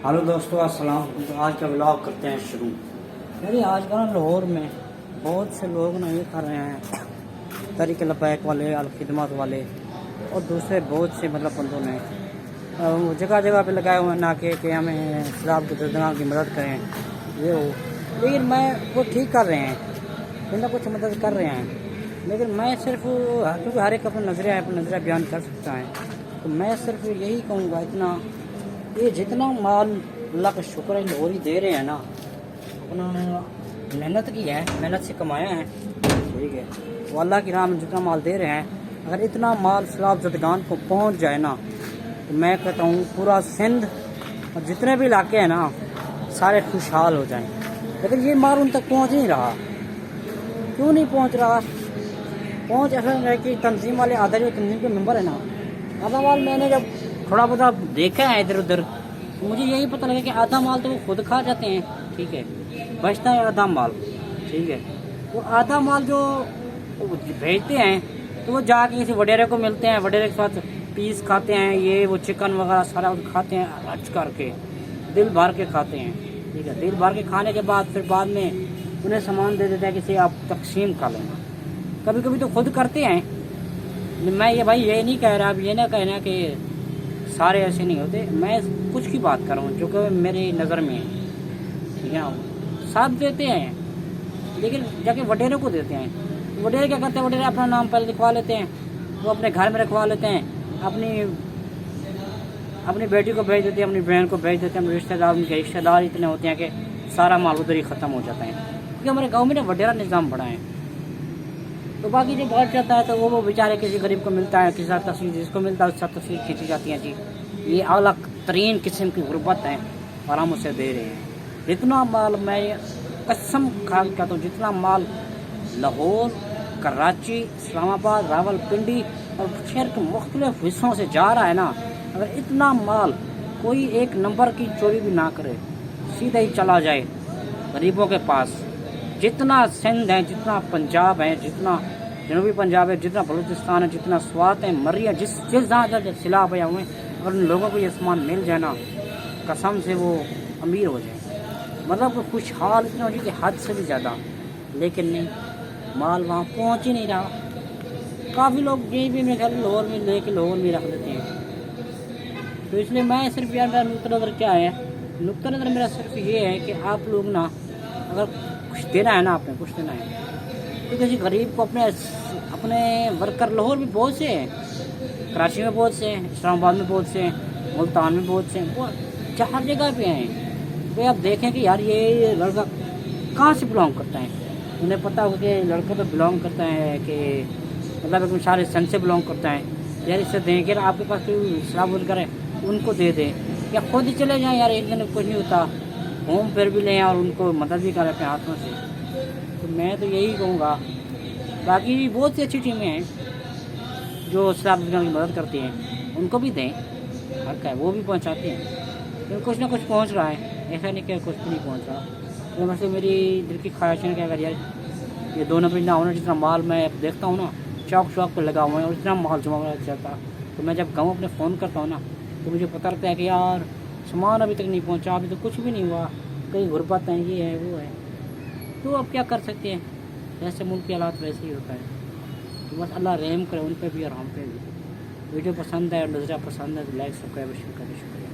Hello दोस्तों, अस्सलाम वालेकुम। तो आज का व्लॉग करते हैं शुरू। यानी आज का लाहौर में बहुत से लोग ना ये कर रहे हैं, तरीके लबैक वाले, अल खिदमत वाले और दूसरे बहुत से मतलब बंदों ने जगह जगह पे लगाए हुए हैं नाके कि हमें शराब के दर्दनाक की मदद करें, ये हो। लेकिन मैं वो ठीक कर रहे हैं, कुछ ना कुछ मदद कर रहे हैं, लेकिन मैं सिर्फ क्योंकि हर एक अपना नज़रिया बयान कर सकता है, तो मैं सिर्फ यही कहूँगा, इतना ये जितना माल अल्लाह का शुक्र है लाहौरी दे रहे हैं ना, अपना मेहनत की है, मेहनत से कमाया है, ठीक है। वो अल्लाह की राह में जितना माल दे रहे हैं, अगर इतना माल सैलाब ज़दगान को पहुंच जाए ना, तो मैं कहता हूँ पूरा सिंध और जितने भी इलाके हैं ना सारे खुशहाल हो जाएं। लेकिन ये माल उन तक पहुँच नहीं रहा। क्यों नहीं पहुँच रहा? पहुँच ऐसा है कि तंजीम वाले आधा जो तंजीम के मेंबर है ना, आधा माल मैंने जब थोड़ा बहुत देखा है इधर उधर, तो मुझे यही पता लगा कि आधा माल तो वो खुद खा जाते हैं, ठीक है, बचता है आधा माल, ठीक है। वो आधा माल जो भेजते हैं तो वो जाके किसी वडेरे को मिलते हैं, वडेरे के साथ पीस खाते हैं, ये वो चिकन वगैरह सारा खाते हैं, रच करके दिल भर के खाते हैं, ठीक है। दिल भर के खाने के बाद फिर बाद में उन्हें सामान दे देते हैं कि आप तकसीम कर लेना। कभी कभी तो खुद करते हैं। मैं ये भाई ये नहीं कह रहा, अब ये ना कहना कि सारे ऐसे नहीं होते, मैं कुछ की बात कर रहा हूँ जो कि मेरी नज़र में है, ठीक है। साथ देते हैं, लेकिन जाके वडेरे को देते हैं। वडेरे क्या करते हैं? वडेरे अपना नाम पहले लिखवा लेते हैं, वो अपने घर में रखवा लेते हैं, अपनी बेटी को भेज देते हैं, अपनी बहन को भेज देते हैं, रिश्तेदार, उनके रिश्तेदार इतने होते हैं कि सारा माल उधर ही ख़त्म हो जाता है, क्योंकि हमारे गाँव में ना वडेरा निज़ाम बड़ा है। तो बाकी जो बढ़ जाता है तो वो बेचारे किसी गरीब को मिलता है, किसी तस्वीर जिसको मिलता है उसका तस्वीर खींची जाती है। जी ये आला तरीन किस्म की गुर्बत है और हम उसे दे रहे हैं। जितना माल, मैं कसम खा के कहता हूँ, जितना माल लाहौर, कराची, इस्लामाबाद, रावलपिंडी और शहर के मुख्तलिफ हिस्सों से जा रहा है ना, अगर इतना माल कोई एक नंबर की चोरी भी ना करे, सीधे ही चला जाए गरीबों के पास, जितना सिंध है, जितना पंजाब है, जितना जनूबी पंजाब है, जितना बलूचिस्तान है, जितना स्वात है, मरिया, जिस जहाँ सिलाब है हुए, अगर उन लोगों को ये सामान मिल जाए ना, कसम से वो अमीर हो जाए, मतलब खुशहाल इतना हो जाए कि हद से भी ज़्यादा। लेकिन नहीं, माल वहाँ पहुँच ही नहीं रहा। काफ़ी लोग ये भी मेरे ख्याल लाहौर में लेके लाहौर में रख देते हैं। तो इसलिए मैं सिर्फ यार, मेरा नुक्ता नज़र क्या है, नुक्ता नज़र मेरा सिर्फ ये है कि आप लोग ना, अगर कुछ देना है ना, आपने कुछ देना है तो किसी गरीब को, अपने वर्कर, लाहौर में बहुत से हैं, कराची में बहुत से हैं, इस्लामाबाद में बहुत से हैं, मुल्तान में बहुत से हैं, वो हर जगह पे हैं। तो आप देखें कि यार ये लड़का कहाँ से बिलोंग करता है, उन्हें पता हो कि लड़का तो बिलोंग करता है कि मतलब एकदम सारे सन से बिलोंग करता है, यार इससे दें कि आपके पास कोई शराब वगैरह है उनको दे दें, या खुद ही चले जाएँ, यार एक दिन कुछ नहीं होता, घूम फिर भी लें और उनको मदद भी करें अपने हाथों से। तो मैं तो यही कहूँगा। बाकी भी बहुत सी अच्छी टीमें हैं जो शराब की मदद करती हैं, उनको भी दें, हक है, वो भी पहुँचाते हैं, लेकिन कुछ ना कुछ पहुँच रहा है, ऐसा नहीं कि कुछ भी नहीं पहुँच रहा। तो वैसे मेरी दिल की ख्वाहिश है कि अगर यार ये दो नंबर ना होना, जितना माल मैं देखता हूँ ना चौक चौक पर लगा हुआ है और इतना माल जमा हुआ चलता, तो मैं जब गाँव अपने फ़ोन करता हूँ ना, तो मुझे पता लगता है कि यार सामान अभी तक नहीं पहुंचा, अभी तो कुछ भी नहीं हुआ, कहीं गुर्बत है, ये है, वो है। तो अब क्या कर सकते हैं, जैसे मुल्क के हालात वैसे ही होता है। तो बस अल्लाह रहम करे उन पे भी और हम पे भी। वीडियो पसंद है और नज़रिया पसंद है तो लाइक सब्सक्राइब करें, शुक्रिया।